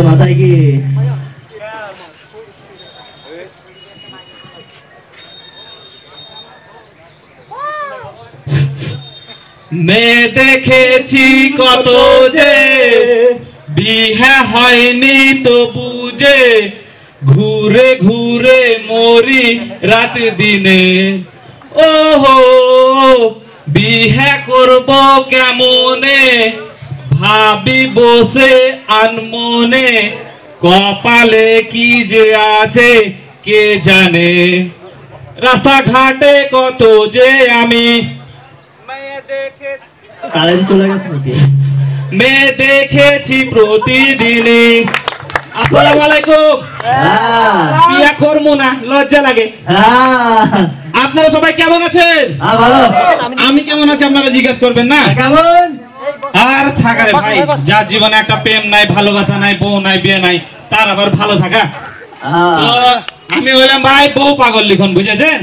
মাথায় কি মেয়ে দেখেছি কত যে বিহা হয়নি তো বুঝে ঘুরে ঘুরে মরি রাত দিনে ওহো বিহা করব কেমনে ভাবি বসে আনমনে কপালে কি যে আছে কে জানে রাস্তাঘাটে কত যে আমি কারেন্ট চলে গেছে নাকি মেয়ে দেখেছি প্রতিদিনই আসসালামু আলাইকুম বিয়া করবো না লজ্জা লাগে আপনারা সবাই কেমন আছেন ভালো আমি কেমন আছি আপনারা জিজ্ঞেস করবেন না কেমন আর থাকা রে ভাই যার জীবনে একটা প্রেম নাই ভালোবাসা নাই বউ নাই বিয়ে নাই তার আবার ভালো থাকা তো আমি বললাম ভাই বউ পাগল লিখুন বুঝেছেন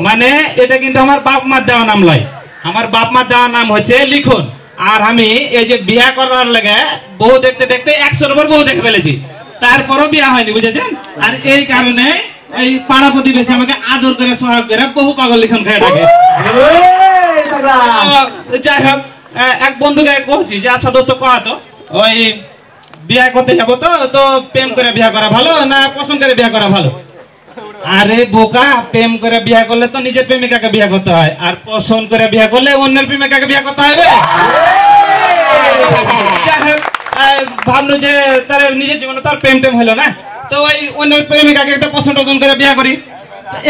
মানে এটা কিন্তু আমার বাপ মার দেওয়া নাম লয় আমার বাপ মার দেওয়া নাম হচ্ছে লিখুন আর আমি এই যে বিয়া করার লাগে বউ দেখতে দেখতে 100 উপর বউ দেখে ফেলেছি তারপরও বিয়া হয়নি বুঝেছেন আর এই কারণে এই পাড়া প্রতিবেশী আমাকে আদর করে সহায়ক করে বহু পাগল লিখন খেয়ে থাকে যাই হোক এক বন্ধুকে কইছি যে আচ্ছা দোস্ত কয়া তো ওই বিয়া করতে যাবো তো প্রেম করে বিয়া করা ভালো না পছন্দ করে বিয়া করা ভালো আরে বোকা প্রেম করে বিয়া করলে তো নিজের প্রেমিকাকে বিয়া করতে হয় আর পছন্দ করে বিয়া করলে অন্যের প্রেমিকাকে বিয়া করতে হবে ভাবলো যে তার নিজের জীবনে তার প্রেম টেম হলো না তো ওই অন্যের প্রেমিকাকে একটা পছন্দ করে বিয়া করি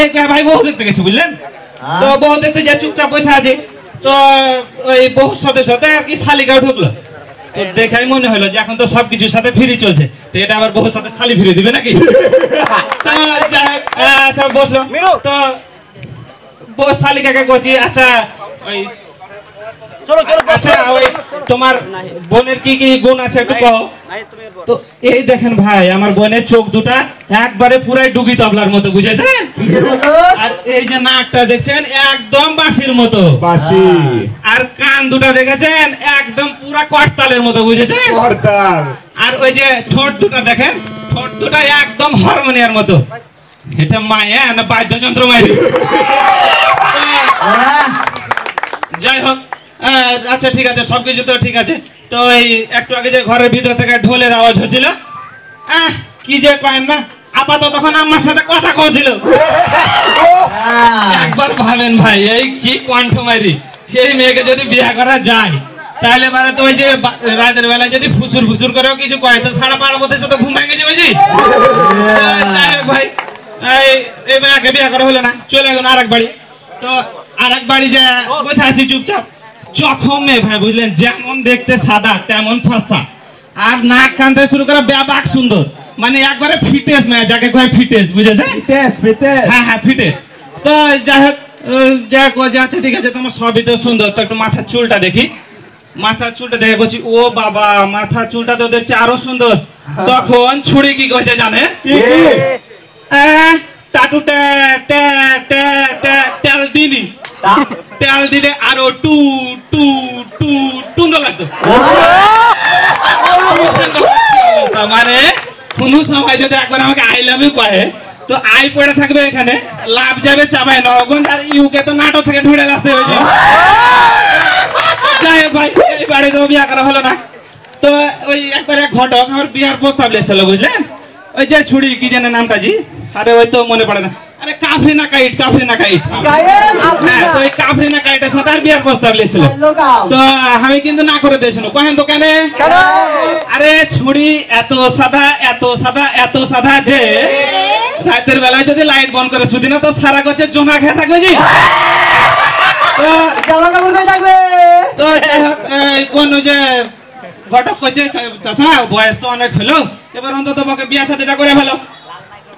এক ভাই বউ দেখতে গেছি বুঝলেন তো বউ দেখতে যে চুপচাপ বসে আছে তো ওই বহু সদস্য আর কি শালিকাও ঢুকলো তো দেখাই মনে হলো যে এখন তো সবকিছুর সাথে ফ্রি চলছে তো এটা আবার বহুর সাথে শালি ফিরে দিবে নাকি সব বসলো তো বউ শালিকাকে বলছি আচ্ছা ওই আচ্ছা ওই তোমার বোনের কি কি গুণ আছে একটু কও তো এই দেখেন ভাই আমার বোনের চোখ দুটা একবারে পুরাই ডুগি তবলার মতো বুঝেছেন আর এই যে নাকটা দেখছেন একদম বাঁশির মতো বাঁশি আর কান দুটা দেখেছেন একদম পুরা করতালের মতো বুঝেছেন করতাল আর ওই যে ঠোঁট দুটা দেখেন ঠোঁট দুটা একদম হারমোনিয়ার মতো এটা মায়া না বাদ্যযন্ত্র মাইরি যাই হোক আচ্ছা ঠিক আছে সবকিছু তো ঠিক আছে তো এই একটু আগে যে ঘরের ভিতর থেকে ঢোলের আওয়াজ হচ্ছিল কি যে কয়েন না আপাতত তখন আমার সাথে কথা কইছিল একবার ভাবেন ভাই এই কি কণ্ঠ মারি সেই মেয়েকে যদি বিয়ে করা যায় তাহলে মানে তো ওই যে রাতের বেলা যদি ফুসুর ফুসুর করেও কিছু কয় তো সারা পাড়া মধ্যে তো ঘুম ভেঙে যাবে জি ভাই এই মেয়েকে বিয়ে করা হলো না চলে গেল আরেক বাড়ি তো আরেক বাড়ি যে বসে আছি চুপচাপ চখমে ভাই বুঝলেন যেমন দেখতে সাদা তেমন ফসা আর নাক কানতে শুরু করে ব্যাপক সুন্দর মানে একবারে ফিটেস মেয়ে যাকে কয় ফিটেস বুঝেছেন হ্যাঁ হ্যাঁ ফিটেস তো যাই হোক আচ্ছা ঠিক আছে তোমার সবই তো সুন্দর তো একটু মাথার চুলটা দেখি মাথার চুলটা দেখে বলছি ও বাবা মাথার চুলটা তো দেখছি আরো সুন্দর তখন ছুরি কি কইছে জানে টাটু তেল দিনি তেল দিলে আরো টু টু টু টুন্ড লাগতো মানে কোন সময় যদি একবার আমাকে আই লাভ ইউ কয়ে তো আই পড়ে থাকবে এখানে লাভ যাবে চাবায় নগন আর ইউকে তো নাটক থেকে ঢুড়ে আসতে হয়েছে যাই হোক ভাই এই বাড়িতে বিয়া করা হলো না তো ওই একবার এক ঘটক আমার বিয়ার প্রস্তাব লেছিল বুঝলেন ওই যে ছুরি কি জানে নামটা জি আরে ওই তো মনে পড়ে না আরে কাফরিনা কাইট তো এই কাফরিনা কাইটের সাথে আর বিয়ার প্রস্তাব লেছিল তো আমি কিন্তু না করে দিয়েছিল কহেন দোকানে আরে ছুরি এত সাদা যে রাতের বেলায় যদি লাইট বন্ধ করে শুধু না তো সারা গছে জোনা খেয়ে থাকবে জি তো জামা কাপড় কই থাকবে তো কোন যে ঘটক কইছে চাচা বয়স তো অনেক হলো এবার অন্তত বকে বিয়া শাদিটা করে ফেলো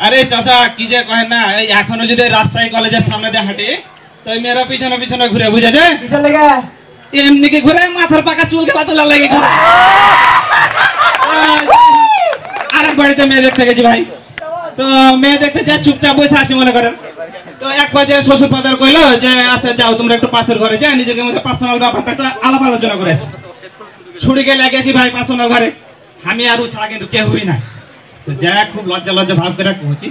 আরে চাচা কি যে কহেন না এই এখনো যদি রাজশাহী কলেজের সামনে দিয়ে হাঁটি তো মেয়েরা পিছনে পিছনে ঘুরে বুঝেছে এমনি কি ঘুরে মাথার পাকা চুল খেলা তোলা লাগে আরেক বাড়িতে মেয়ে দেখতে গেছি ভাই তো মেয়ে দেখতে যা চুপচাপ বসে আছি মনে করেন তো এক পর্যায়ে শ্বশুর ফাদার কইলো যে আচ্ছা যাও তোমরা একটু পাশের ঘরে যাও, নিজেদের মধ্যে পার্সোনাল ব্যাপারটা একটু আলাপ আলোচনা করে আসো। ছুটি গেলে গেছি ভাই পার্সোনাল ঘরে, আমি আর ও ছাড়া কিন্তু কেউই নাই। তো যা খুব লজ্জা লজ্জা ভাব করে কইছি,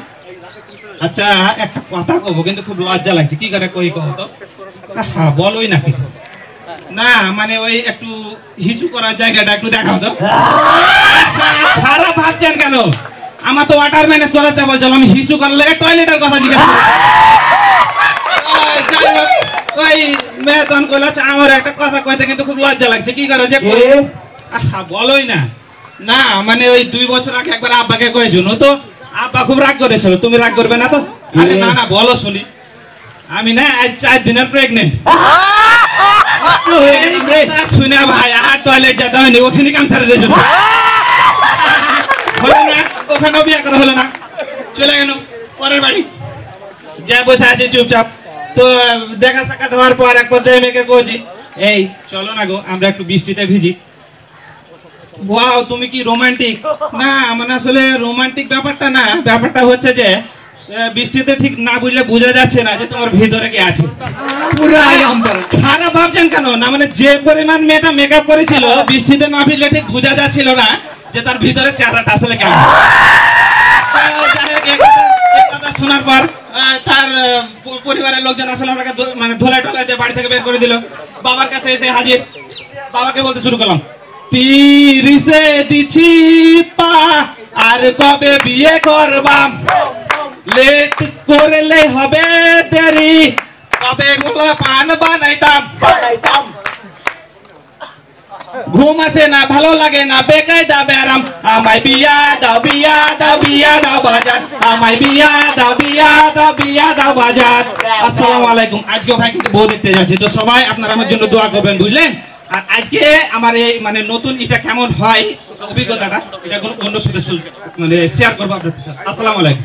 আচ্ছা একটা কথা কব কিন্তু খুব লজ্জা লাগছে, কি করে কই কব তো? হ্যাঁ বলোই নাকি? না মানে ওই একটু হিসু করার জায়গাটা একটু দেখাও তো। খারাপ ভাবছেন কেন? আমার তো ওয়াটার ম্যানেজ করার চা বলছিল, আমি হিসু করার লাগে টয়লেটের কথা জিজ্ঞেস করি। যাই হোক ওই মেতন কইলা আমার একটা কথা কইতে কিন্তু খুব লজ্জা লাগছে, কি করে যে কই? বলোই না। না মানে ওই 2 বছর আগে একবার আব্বাকে কয়েছো তো, আব্বা খুব রাগ করেছিল, তুমি রাগ করবে না তো? আরে না না বলো শুনি। আমি না আজ 4 দিনের প্রেগনেন্ট। শুনে ভাই আর টয়লেট যেতে হয়নি, ওখানে কাম সারে দিয়েছিল। হলো না, ওখানেও বিয়ে করা হলো না, চলে গেল পরের বাড়ি, যা বসে আছে চুপচাপ। তো দেখা সাক্ষাৎ হওয়ার পর এক পর্যায়ে মেয়েকে কইছি, এই চলো না গো আমরা একটু বৃষ্টিতে ভিজি। ওয়াও তুমি কি রোমান্টিক? না মানে আসলে রোমান্টিক ব্যাপারটা না, ব্যাপারটা হচ্ছে যে বৃষ্টিতে ঠিক না বুঝলে বোঝা যাচ্ছে না যে তোমার ভিতরে কি আছে। খারাপ ভাবছেন কেন? না মানে যে পরিমাণ মেয়েটা মেকআপ করেছিল, বৃষ্টিতে না ভিজলে ঠিক বোঝা যাচ্ছিল না যে তার ভিতরে চেহারাটা আসলে কেমন। কথা শোনার পর তার পরিবারের লোকজন আসলে আমাকে মানে ধোলা টোলা দিয়ে বাড়ি থেকে বের করে দিল। বাবার কাছে এসে হাজির, বাবাকে বলতে শুরু করলাম, তিরিশে দিছি পা আর কবে বিয়ে করবাম, লেট করলে হবে দেরি, কবে গোলা পান বানাইতাম, ঘুম আসে না ভালো লাগে না বেকায়দা ব্যারাম, আমায় বিয়া দাও বিয়া দাও বিয়া দাও বাজার, আমায় বিয়া দাও বিয়া দাও বিয়া দাও বাজার। আসসালামু আলাইকুম। আজকে ভাই কিন্তু বউ দেখতে যাচ্ছি, তো সবাই আপনারা আমার জন্য দোয়া করবেন, বুঝলেন? আর আজকে আমার এই মানে নতুন এটা কেমন হয় অভিজ্ঞতাটা, এটা কোন অন্য সাথে মানে শেয়ার করবো আপনাদের সাথে। আসসালামু আলাইকুম।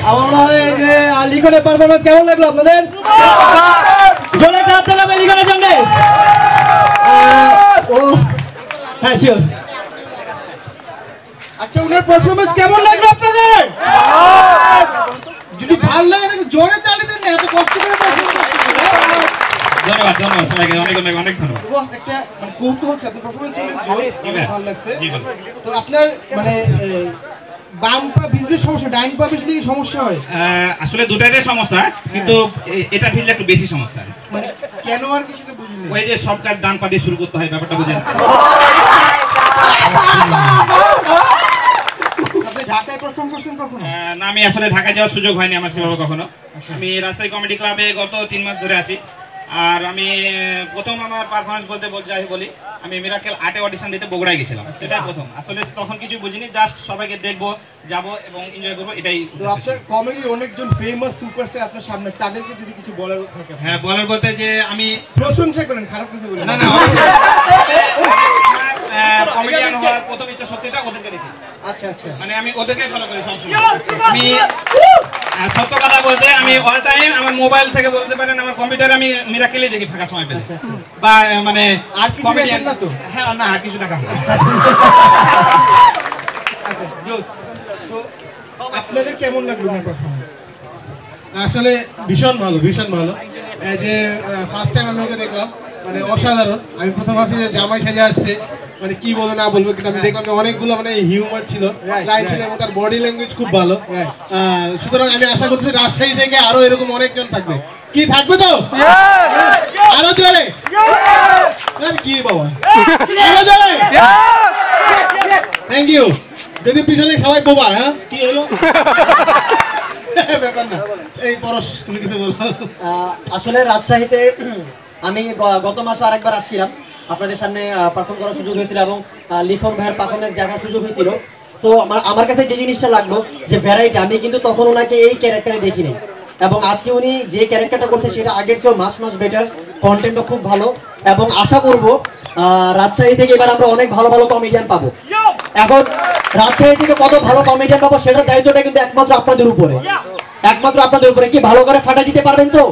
আমার মনে হয় যে লিখনের পারফরমেন্স কেমন লাগলো আপনাদের? জোরে ক্লাপ দেবেন লিখনের জন্য। হ্যাঁ শিওর। আচ্ছা উনার পারফরমেন্স কেমন লাগলো আপনাদের? যদি ভালো লাগে তাহলে জোরে তালি দেন না, এত কষ্ট করে ধন্যবাদ ধন্যবাদ সবাইকে, অনেক অনেক অনেক ধন্যবাদ। একটা মানে কৌতূহল হচ্ছে আপনার পারফরমেন্স ভালো লাগছে। তো আপনার মানে বাম পা ভিজলে সমস্যা, ডাইন পা ভিজলে সমস্যা হয়? আসলে দুটাতে সমস্যা, কিন্তু এটা ভিজলে একটু বেশি সমস্যা। মানে কেন আর কি সেটা বুঝিনি। ওই যে সব কাজ ডান পা দিয়ে শুরু করতে হয়, ব্যাপারটা বুঝেন? আপনি ঢাকায় পারফর্ম করছেন কখনো? না আমি আসলে ঢাকা যাওয়ার সুযোগ হয়নি আমার সেভাবে কখনো। আমি রাজশাহী কমেডি ক্লাবে গত 3 মাস ধরে আছি। আর আমি প্রথম আমার পারফরমেন্স বলতে যাই বলি, আমি মিরাকেল আর্টে অডিশন দিতে বগুড়ায় গেছিলাম, সেটাই প্রথম। আসলে তখন কিছু বুঝিনি, জাস্ট সবাইকে দেখবো, যাবো এবং এনজয় করবো, এটাই। তো আপনার কমেডির অনেকজন ফেমাস সুপারস্টার আপনার সামনে, তাদেরকে যদি কিছু বলার থাকে? হ্যাঁ বলার বলতে যে আমি প্রশংসা করেন, খারাপ কিছু বলেন না। না কমেডিয়ান হওয়ার প্রথম ইচ্ছা সত্যিটা ওদেরকে দেখি। আচ্ছা আচ্ছা, মানে আমি ওদেরকে ফলো করি সবসময়। আমি সত্য কথা বলতে আমি অল টাইম আমার মোবাইল থেকে বলতে পারেন আমার কম্পিউটারে আমি মিরাকেলই দেখি ফাঁকা সময় পেলে। বা মানে আর কিছু দেখেন না তো? হ্যাঁ না আর কিছু দেখা হয়। আচ্ছা জোস। তো আপনাদের কেমন লাগলো না পারফরম্যান্স? আসলে ভীষণ ভালো, ভীষণ ভালো। এই যে ফার্স্ট টাইম আমি ওকে দেখলাম, মানে অসাধারণ। আমি প্রথম ভাবছি যে জামাই সাজে আসছে, মানে কি বলবো না বলবো, কিন্তু আমি দেখলাম যে অনেকগুলো মানে হিউমার ছিল, লাইন ছিল, এবং তার বডি ল্যাঙ্গুয়েজ খুব ভালো। সুতরাং আমি আশা করছি রাজশাহী থেকে আরো এরকম অনেকজন থাকবে। কি থাকবে তো? আরো জোরে কি বাবা, আরো জোরে। Thank you. যদি পিছনে সবাই বোবা, হ্যাঁ কি হলো ব্যাপার না। এই পরশ তুমি কিছু বলো। আসলে রাজশাহীতে আমি গত মাসে আরেকবার আসছিলাম, আপনাদের সামনে পারফর্ম করার সুযোগ হয়েছিল এবং লিখন ভাইয়ের পারফরমেন্স দেখার সুযোগ হয়েছিল। সো আমার কাছে যে জিনিসটা লাগলো যে ভ্যারাইটি, আমি কিন্তু তখন ওনাকে এই ক্যারেক্টারে দেখিনি, এবং আজকে উনি যে ক্যারেক্টারটা করছে সেটা আগের চেয়েও মাস বেটার, কন্টেন্টও খুব ভালো, এবং আশা করব রাজশাহী থেকে এবার আমরা অনেক ভালো ভালো কমেডিয়ান পাবো। এখন রাজশাহী থেকে কত ভালো কমেডিয়ান পাবো সেটার দায়িত্বটা কিন্তু একমাত্র আপনাদের উপরে। একমাত্র আপনাদের উপরে। কি ভালো করে ফাটা দিতে পারবেন তো?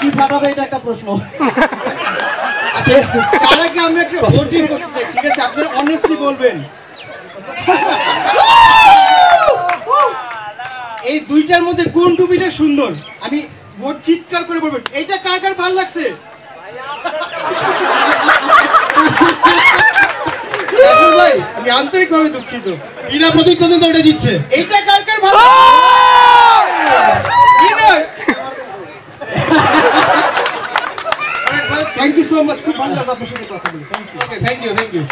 কি ফাটাবে এটা একটা প্রশ্ন। তার আগে আমি একটা ভোটিং করতে চাই, ঠিক আছে? আপনারা অনেস্টলি বলবেন এই দুইটার মধ্যে কোন টুপিটা সুন্দর। আমি ভোট চিৎকার করে বলবেন এইটা কার কার ভালো লাগছে। রাসেল ভাই আমি আন্তরিকভাবে দুঃখিত, বিনা প্রতিদ্বন্দ্বিতা ওটা জিতছে। এইটা কার কার ভালো থ্যাংক ইউ সো মাচ, খুব ভালো লাগলো আপনার সাথে কথা বলে। ওকে, থ্যাংক ইউ, থ্যাংক ইউ।